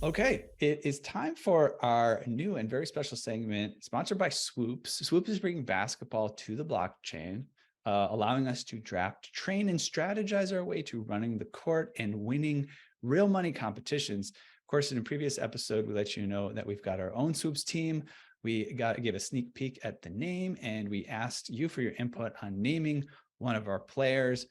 Okay, it is time for our new and very special segment sponsored by Swoops. Swoops is bringing basketball to the blockchain, allowing us to draft, train, and strategize our way to running the court and winning real money competitions. Of course, in a previous episode, we let you know that we've got our own Swoops team. We got to give a sneak peek at the name, and we asked you for your input on naming one of our players.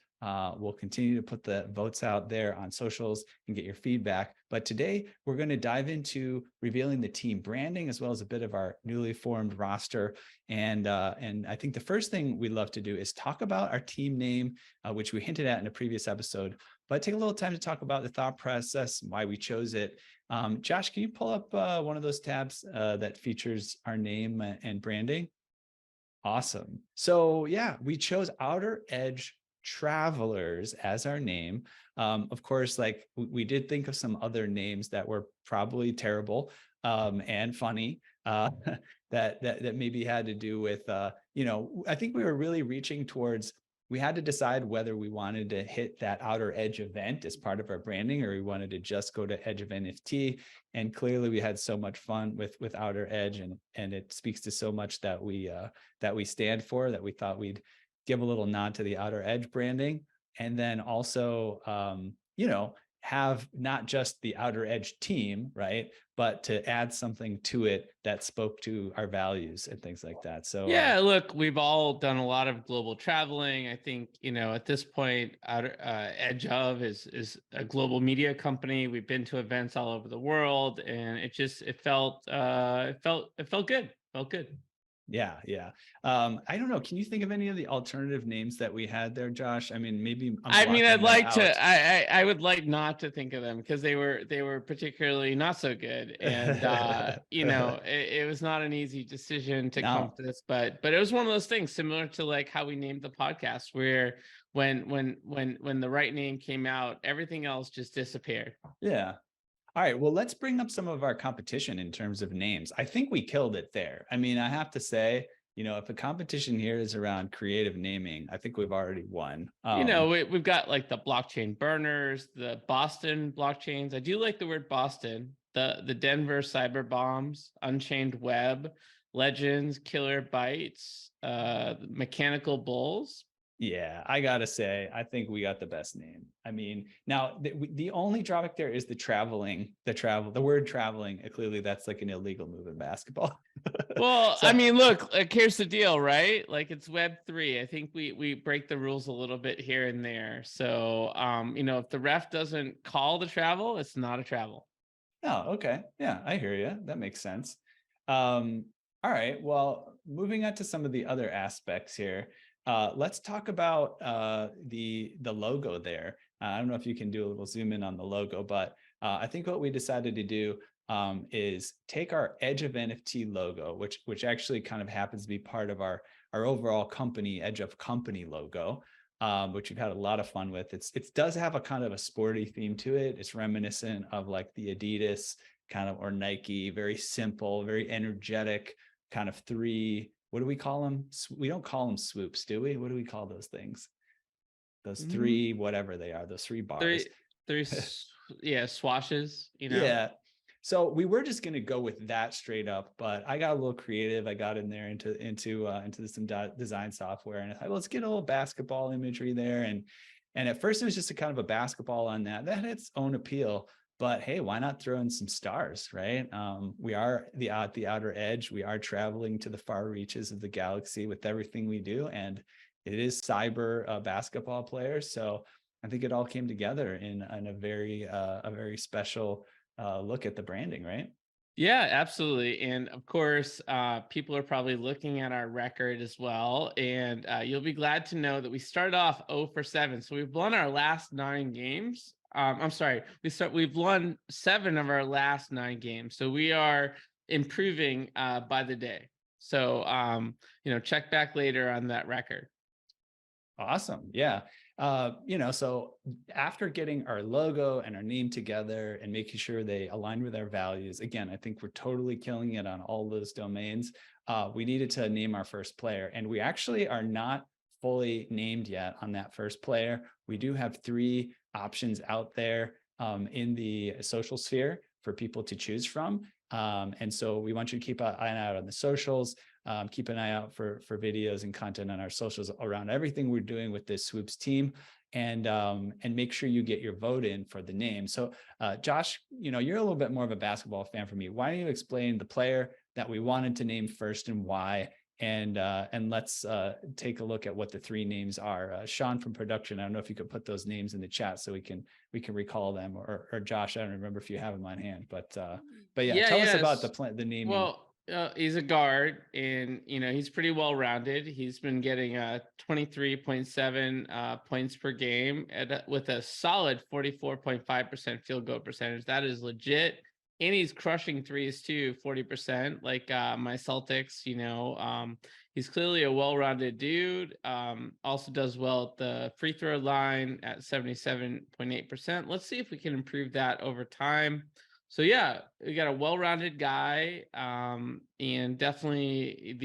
We'll continue to put the votes out there on socials and get your feedback. But today we're going to dive into revealing the team branding as well as a bit of our newly formed roster. And I think the first thing we'd love to do is talk about our team name, which we hinted at in a previous episode, but take a little time to talk about the thought process and why we chose it. Josh, can you pull up one of those tabs that features our name and branding? Awesome. So yeah, we chose Outer Edge Travelers as our name. Of course, like we did think of some other names that were probably terrible and funny that maybe had to do with I think we were really reaching towards. We had to decide whether we wanted to hit that Outer Edge event as part of our branding, or we wanted to just go to Edge of NFT. And clearly, we had so much fun with Outer Edge, and it speaks to so much that we stand for, that we thought we'd give a little nod to the Outer Edge branding, and then also, have not just the Outer Edge team, right, but to add something to it that spoke to our values and things like that. So Yeah, look, we've all done a lot of global traveling. I think, at this point, Edge of is a global media company. We've been to events all over the world, and it felt good. Felt good. yeah. I don't know. Can you think of any of the alternative names that we had there, Josh? I mean, maybe I'm I mean, I'd blocking them like out. to. I would like not to think of them because they were particularly not so good, and it was not an easy decision to come No. to this, but it was one of those things similar to like how we named the podcast, where when the right name came out, everything else just disappeared. Yeah. All right, well, let's bring up some of our competition in terms of names. I think we killed it there. I mean, I have to say, if the competition here is around creative naming, I think we've already won. We've got like the blockchain burners, the Boston blockchains. I do like the word Boston, the Denver cyber bombs, Unchained Web, Legends, Killer Bytes, Mechanical Bulls. Yeah, I gotta say, I think we got the best name. I mean, now the only drawback there is the word traveling. Clearly, that's like an illegal move in basketball. Well, So, I mean, look, here's the deal, right? Like it's Web3. I think we break the rules a little bit here and there. So, if the ref doesn't call the travel, it's not a travel. oh, okay. Yeah, I hear you. That makes sense. All right. Well, moving on to some of the other aspects here. Let's talk about the logo there. I don't know if you can do a little zoom in on the logo, but I think what we decided to do is take our Edge of NFT logo, which actually kind of happens to be part of our overall company Edge of Company logo, which we've had a lot of fun with. It does have a kind of a sporty theme to it. It's reminiscent of like the Adidas kind of, or Nike, very simple, very energetic kind of three. What do we call them? We don't call them swoops, do we? What do we call those things? Those three, whatever they are, those three bars. Three, yeah, swashes. Yeah. So we were just going to go with that straight up, but I got a little creative. I got in there into some design software, and I thought, well, let's get a little basketball imagery there. And at first it was just a kind of a basketball on that had its own appeal. But hey, why not throw in some stars, right? We are the outer edge. We are traveling to the far reaches of the galaxy with everything we do, and it is cyber basketball players. So I think it all came together in a very special look at the branding, right? Yeah, absolutely. And of course, people are probably looking at our record as well. And you'll be glad to know that we started off 0 for 7. So we've won our last 9 games. I'm sorry, we've won 7 of our last 9 games. So we are improving by the day. So check back later on that record. Awesome. Yeah. So after getting our logo and our name together and making sure they align with our values, again, I think we're totally killing it on all those domains. We needed to name our first player, and we actually are not fully named yet on that first player. We do have 3 options out there in the social sphere for people to choose from. And so we want you to keep an eye out on the socials, keep an eye out for videos and content on our socials around everything we're doing with this Swoops team. And make sure you get your vote in for the name. So Josh, you're a little bit more of a basketball fan for me. Why don't you explain the player that we wanted to name first and why? And let's take a look at what the three names are. Sean from production, I don't know if you could put those names in the chat so we can recall them, or Josh, I don't remember if you have them on hand, but yeah, tell us about the naming. Well, he's a guard, and he's pretty well rounded. He's been getting 23.7 points per game with a solid 44.5% field goal percentage. That is legit. And he's crushing threes too, 40%, like my Celtics. He's clearly a well-rounded dude. Also does well at the free throw line at 77.8%. Let's see if we can improve that over time. So yeah, we got a well-rounded guy, and definitely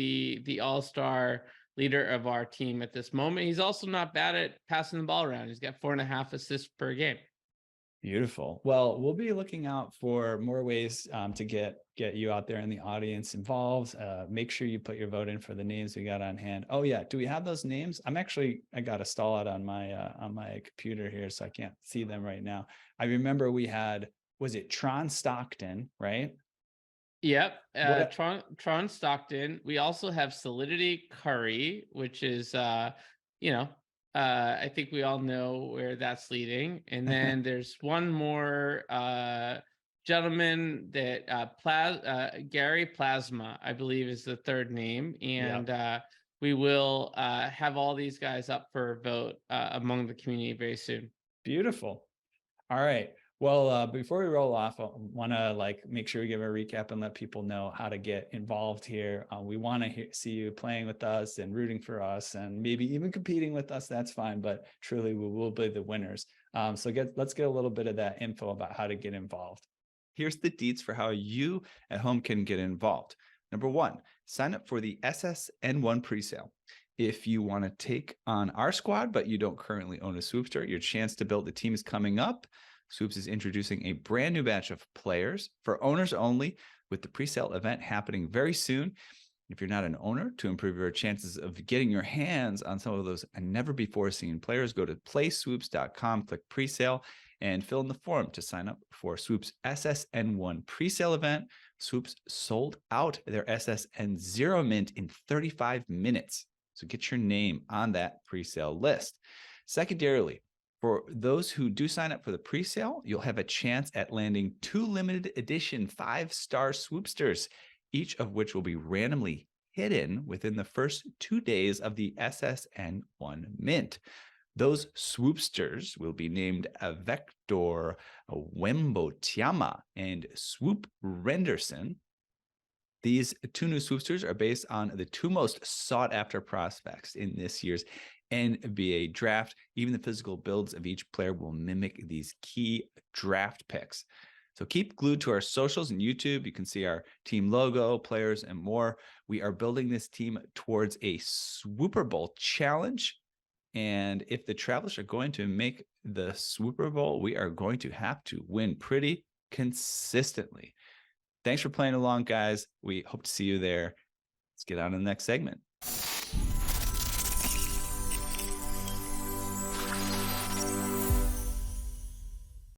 the all-star leader of our team at this moment. He's also not bad at passing the ball around. He's got 4.5 assists per game. Beautiful. Well, we'll be looking out for more ways to get you out there in the audience involved. Make sure you put your vote in for the names we got on hand. Oh yeah, do we have those names? I got a stall out on my computer here, so I can't see them right now. I remember we had, was it Tron Stockton, right? Yep, Tron Stockton. We also have Solidity Curry, which is I think we all know where that's leading. And then there's one more gentleman that Gary Plasma, I believe, is the third name. And we will have all these guys up for a vote among the community very soon. Beautiful. All right. Well, before we roll off, I want to make sure we give a recap and let people know how to get involved here. We want to see you playing with us and rooting for us, and maybe even competing with us. That's fine, but truly we will be the winners. So let's get a little bit of that info about how to get involved. Here's the deets for how you at home can get involved. Number one, sign up for the SSN1 presale. If you want to take on our squad, but you don't currently own a Swoopster, your chance to build a team is coming up. Swoops is introducing a brand new batch of players for owners only, with the presale event happening very soon. If you're not an owner, to improve your chances of getting your hands on some of those never before seen players, go to playswoops.com, click presale, and fill in the form to sign up for Swoops SSN1 presale event. Swoops sold out their SSN 0 mint in 35 minutes. So get your name on that presale list. Secondarily, for those who do sign up for the presale, you'll have a chance at landing 2 limited edition 5-star Swoopsters, each of which will be randomly hidden within the first 2 days of the SSN1 mint. Those Swoopsters will be named Vector Wembotiama and Swoop Renderson. These 2 new Swoopsters are based on the 2 most sought-after prospects in this year's NBA draft. Even the physical builds of each player will mimic these key draft picks. So keep glued to our socials and YouTube. You can see our team logo, players, and more. We are building this team towards a Swooper Bowl challenge. And if the Travelers are going to make the Swooper Bowl, we are going to have to win pretty consistently. Thanks for playing along, guys. We hope to see you there. Let's get on to the next segment.